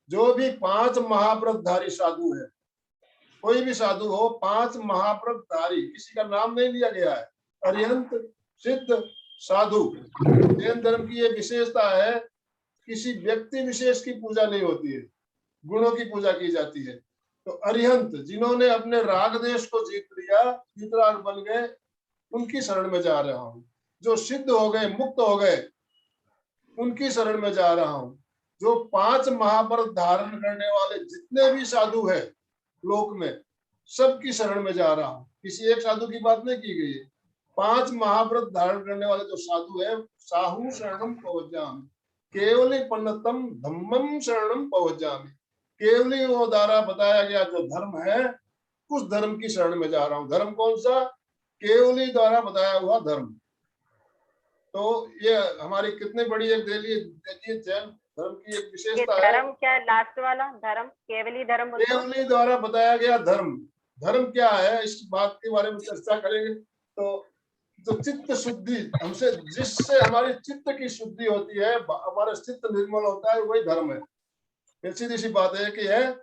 जो भी 5 महाव्रतधारी साधु है, कोई भी साधु हो, 5 महाव्रतधारी, किसी का नाम नहीं लिया गया है। अरिहंत, सिद्ध, साधु। जैन धर्म की ये विशेषता है, किसी व्यक्ति विशेष की पूजा नहीं होती है, गुणों की पूजा की जाती है। तो अरिहंत जिन्होंने अपने राग देश को जीत लिया, वीतराग बन गए, उनकी शरण में जा रहा हूँ। जो सिद्ध हो गए, मुक्त हो गए, उनकी शरण में जा रहा हूँ। जो 5 महाव्रत धारण करने वाले जितने भी साधु है लोक में, सबकी शरण में जा रहा हूँ। किसी एक साधु की बात नहीं की गई है। 5 महाव्रत धारण करने वाले जो साधु है, साहू शरणम पवज्जामि, केवली पन्नतम धम्मम शरणम पवज्जामि। केवली वो द्वारा बताया गया जो धर्म है, उस धर्म की शरण में जा रहा हूँ। धर्म कौन सा? केवली द्वारा बताया हुआ धर्म। तो ये हमारी कितनी बड़ी एक देखिए जैन धर्म की एक विशेषता है। धर्म क्या है? लास्ट वाला धर्म, केवली धर्म बोलते हैं। केवली द्वारा बताया गया धर्म। धर्म क्या है, इस बात के बारे में चर्चा करेंगे। तो चित्त शुद्धि, हमसे जिससे हमारी चित्त की शुद्धि होती है, हमारा चित्त निर्मल होता है, वही धर्म है। सीधी सी बात है कि है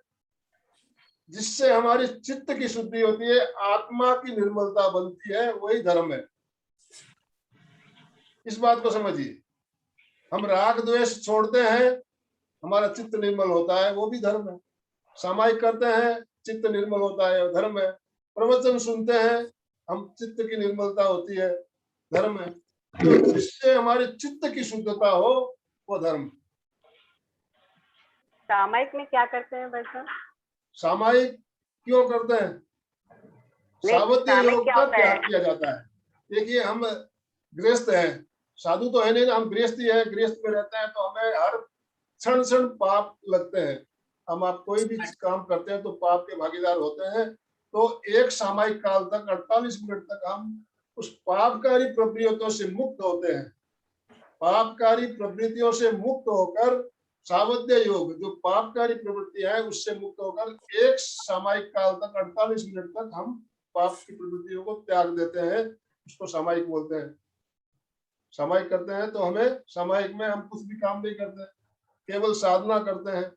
जिससे हमारी चित्त की शुद्धि होती है, आत्मा की निर्मलता बनती है, वही धर्म है। इस बात को समझिए। हम राग द्वेष छोड़ते हैं, हमारा चित्त निर्मल होता है, वो भी धर्म है। सामायिक करते हैं, चित्त निर्मल होता है, धर्म है। प्रवचन सुनते हैं, हम चित्त की निर्मलता होती है, धर्म है। तो जिससे हमारे चित्त की शुद्धता हो, वो धर्म। सामायिक में क्या करते हैं भाई साहब? सामायिक क्यों करते हैं? सावध्य योग का त्याग किया जाता है। देखिए, हम गृहस्थ हैं, साधु तो है नहीं ना, हम गृहस्थी है, गृहस्थ में रहते हैं, तो हमें हर क्षण क्षण पाप लगते हैं। हम आप कोई भी काम करते हैं तो पाप के भागीदार होते हैं। तो एक सामायिक काल तक 48 मिनट तक हम उस पापकारी प्रवृत्तियों से मुक्त होते हैं। पापकारी प्रवृत्तियों से मुक्त होकर सावध्य योग, जो पापकारी प्रवृत्ति है, उससे मुक्त होकर एक सामायिक काल तक 48 मिनट तक हम पाप की प्रवृत्तियों को त्याग देते हैं। उसको सामायिक बोलते हैं। सामायिक करते हैं तो हमें, सामायिक में हम कुछ भी काम नहीं करते, केवल साधना करते हैं,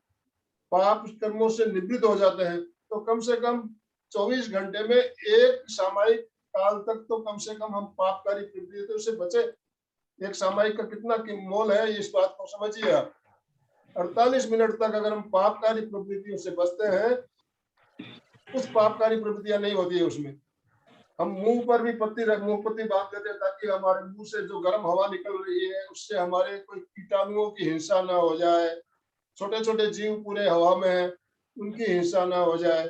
पाप कर्मों से निवृत्त हो जाते हैं। तो कम से कम 24 घंटे में एक सामायिक काल तक तो कम से कम हम पापकारी प्रवृत्तियों से बचे। एक सामायिक का कितना मोल है, इस बात को समझिए आप। 48 मिनट तक अगर हम पापकारी प्रवृत्तियों से बचते हैं, कुछ पापकारी प्रवृत्तियां नहीं होती है उसमें। हम मुंह पर भी मुंहपत्ती बांध देते हैं ताकि हमारे मुंह से जो गर्म हवा निकल रही है, उससे हमारे कोई कीटाणुओं की हिंसा ना हो जाए। छोटे छोटे जीव पूरे हवा में है, उनकी हिंसा ना हो जाए,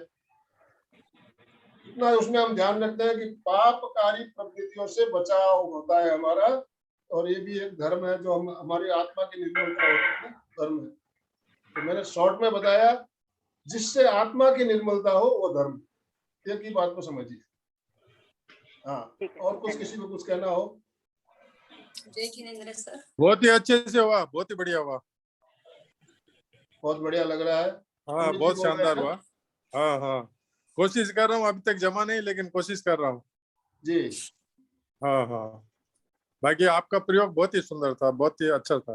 इतना उसमें हम ध्यान रखते हैं कि पापकारी प्रवृत्तियों से बचाव होता है हमारा। और ये भी एक धर्म है, जो हम हमारी आत्मा की निर्मलता होती है, धर्म है। तो मैंने शॉर्ट में बताया, जिससे आत्मा की निर्मलता हो वो धर्म। एक ही बात को समझिए। हाँ, और कुछ किसी को कुछ कहना हो? जय जिनेंद्र सर। बहुत ही अच्छे से हुआ, बहुत ही बढ़िया हुआ, बहुत बढ़िया लग रहा है। हाँ बहुत शानदार हुआ। हाँ हाँ, कोशिश कर रहा हूँ, अभी तक जमा नहीं, लेकिन कोशिश कर रहा हूँ जी। हाँ हाँ, बाकी आपका प्रयोग बहुत ही सुंदर था, बहुत ही अच्छा था।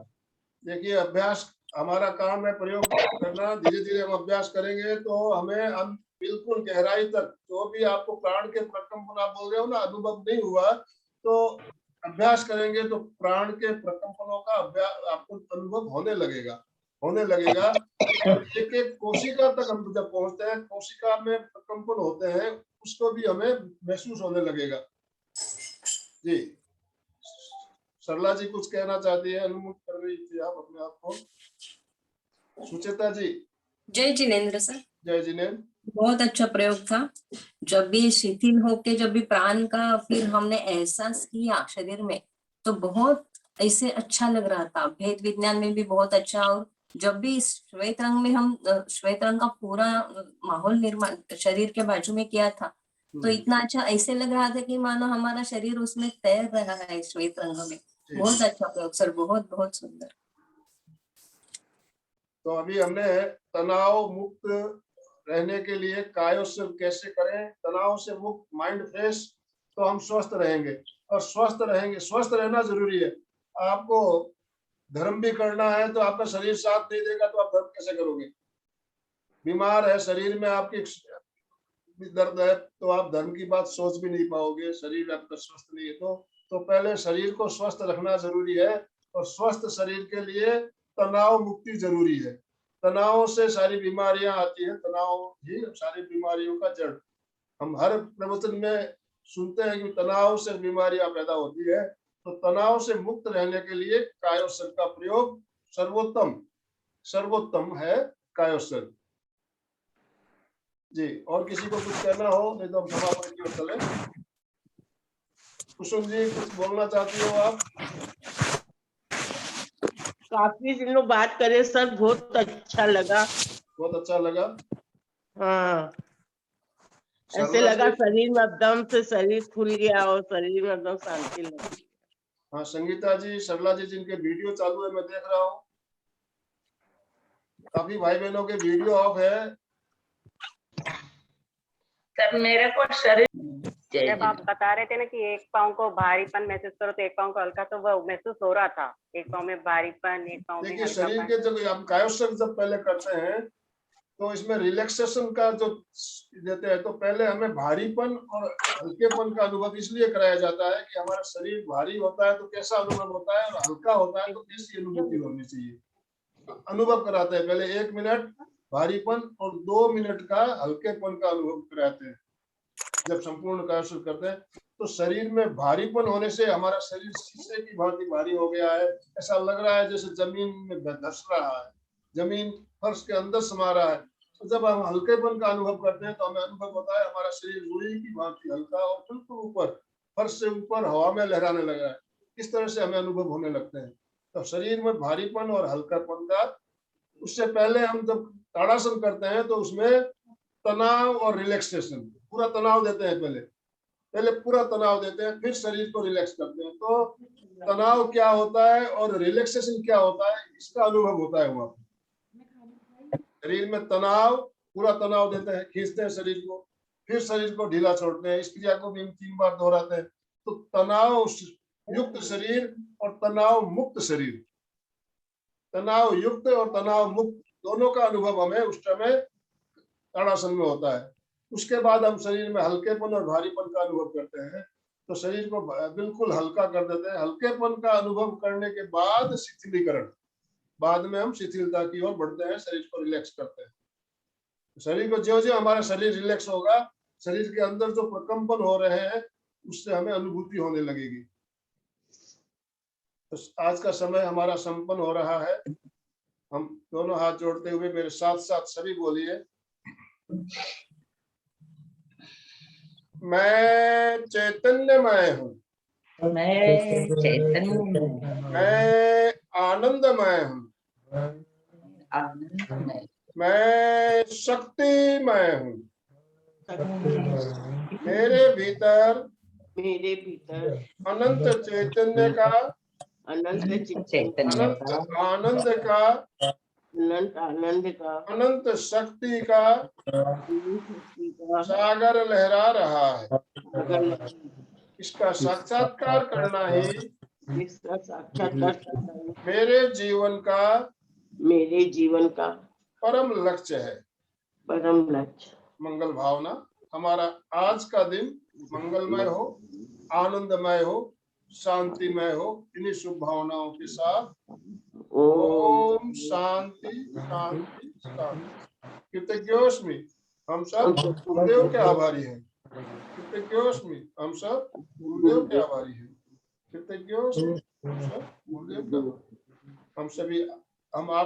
देखिए, अभ्यास हमारा काम है, प्रयोग करना। धीरे धीरे हम अभ्यास करेंगे तो हमें बिल्कुल गहराई तक, जो भी आपको प्राण के प्रकंपन आप बोल रहे हो ना, अनुभव नहीं हुआ, तो अभ्यास करेंगे तो प्राण के प्रकंपनों का अभ्यास आपको अनुभव होने लगेगा। और एक एक कोशिका तक हम जब पहुंचते हैं, कोशिका में प्रकंपन होते हैं, उसको भी हमें महसूस होने लगेगा। जी, सरला जी कुछ कहना चाहती है, अनुमोद कर रही थी आप अपने आप को। सुचेता जी। जय जिनेंद्र सर। जय जिनेंद्र। बहुत अच्छा प्रयोग था। जब भी शिथिल होके, जब भी प्राण का फिर हमने एहसास किया शरीर में, तो बहुत ऐसे अच्छा लग रहा था। भेद विज्ञान में भी बहुत अच्छा, और जब भी श्वेत रंग में हम श्वेत रंग का पूरा माहौल निर्माण शरीर के बाजू में किया था, तो इतना अच्छा ऐसे लग रहा था कि मानो हमारा शरीर उसमें तैर रहा है श्वेत रंग में। बहुत अच्छा प्रयोग सर, बहुत बहुत सुंदर। तो अभी हमने तनाव मुक्त रहने के लिए कायोत्सव कैसे करें, तनाव से मुक्त, माइंड फ्रेश, तो हम स्वस्थ रहेंगे। और स्वस्थ रहेंगे, स्वस्थ रहना जरूरी है। आपको धर्म भी करना है तो आपका शरीर साथ नहीं देगा तो आप धर्म कैसे करोगे? बीमार है शरीर में, आपकी दर्द है, तो आप धर्म की बात सोच भी नहीं पाओगे। शरीर आपका स्वस्थ नहीं है तो पहले शरीर को स्वस्थ रखना जरूरी है। और स्वस्थ शरीर के लिए तनाव मुक्ति जरूरी है। तनाव से सारी बीमारियां आती है, तनाव ही सारी बीमारियों का जड़। हम हर प्रवचन में सुनते हैं कि तनाव से बीमारियां पैदा होती है। तो तनाव से मुक्त रहने के लिए कायोत्सव का प्रयोग सर्वोत्तम है कायोत्सव। जी, और किसी को कुछ कहना हो नहीं तो हम समापन की ओर चले। कुसुम जी, कुछ बोलना चाहती हो आप? काफी दिनों बात करे सर, बहुत अच्छा लगा। बहुत अच्छा लगा। हाँ, ऐसे सरला लगा जी? शरीर में एकदम से शरीर खुल गया और शरीर में एकदम शांति लगी। हाँ, संगीता जी, सरला जी, जिनके वीडियो चालू है मैं देख रहा हूँ। काफी भाई बहनों के वीडियो ऑफ है। सर मेरे को शरीर जब आप बता रहे थे ना कि एक पाँव को भारीपन महसूस करो तो एक पाँव को हल्का, तो वो महसूस हो रहा था। एक पाँव में भारीपन, एक पाँव में देखिए, शरीर हल्कापन। के जब हम कायोत्सव जब पहले करते हैं तो इसमें रिलैक्सेशन का जो देते हैं, तो पहले हमें भारीपन और हल्केपन का अनुभव इसलिए कराया जाता है कि हमारा शरीर भारी होता है तो कैसा अनुभव होता है, और हल्का होता है तो कैसी अनुभूति होनी चाहिए। अनुभव कराते हैं। पहले 1 मिनट भारीपन और 2 मिनट का हल्केपन का अनुभव कराते हैं। जब संपूर्ण कायोत्सव करते हैं तो शरीर में भारीपन होने से हमारा शरीर शीशे की भांति भारी हो गया है, ऐसा लग रहा है जैसे जमीन में धस रहा है, जमीन फर्श के अंदर समा रहा है। तो जब हम हल्केपन का अनुभव करते हैं तो हमें अनुभव होता है हमारा शरीर रुई की भांति हल्का और बिल्कुल ऊपर, फर्श से ऊपर हवा में लहराने लगा है। इस तरह से हमें अनुभव होने लगते हैं। तो शरीर में भारीपन और हल्कापन का, उससे पहले हम जब ताड़ासन करते हैं तो उसमें तनाव और रिलैक्सेशन, पूरा तनाव देते हैं। पहले पूरा तनाव देते हैं, फिर शरीर को रिलैक्स करते हैं। तो तनाव क्या होता है और रिलैक्सेशन क्या होता है, इसका अनुभव होता है वहां। शरीर में तनाव, पूरा तनाव देते हैं, खींचते हैं शरीर को, फिर शरीर को ढीला छोड़ते हैं। इस क्रिया को भी हम 3 बार दोहराते हैं। तो तनाव युक्त शरीर और तनाव मुक्त शरीर, तनाव युक्त और तनाव मुक्त दोनों का अनुभव हमें उस समय ताड़ासन में होता है। उसके बाद हम शरीर में हल्केपन और भारीपन का अनुभव करते हैं। तो शरीर को बिल्कुल हल्का कर देते हैं। हल्केपन का अनुभव करने के बाद शिथिलीकरण, बाद में हम शिथिलता की ओर बढ़ते हैं, शरीर को रिलैक्स करते हैं। शरीर को जो हमारा शरीर रिलैक्स होगा, शरीर के अंदर जो प्रकंपन हो रहे हैं उससे हमें अनुभूति होने लगेगी। तो आज का समय हमारा संपन्न हो रहा है। हम दोनों हाथ जोड़ते हुए मेरे साथ साथ सभी बोलिए, मैं चैतन्यमय हूँ, मैं चैतन्य हूँ, मैं आनंदमय हूँ, आनंदमय, मैं शक्तिमय हूँ। मेरे भीतर अनंत चैतन्य का, अनंत चैतन्य अनंत का, आनंद का, अनंत शक्ति का सागर लहरा रहा है। इसका साक्षात्कार करना ही मेरे जीवन का परम लक्ष्य है। मंगल भावना, हमारा आज का दिन मंगलमय हो, आनंदमय हो, शांतिमय हो। इन्हीं शुभ भावनाओं के साथ ओम शांति शांति शांति। कृतज्ञोस्मि, हम सब गुरुदेव के आभारी हैं। कृतज्ञोस्मि, हम सब गुरुदेव के आभारी हैं। कृतज्ञोस्मि, हम सब गुरुदेव के, हम सभी, हम आप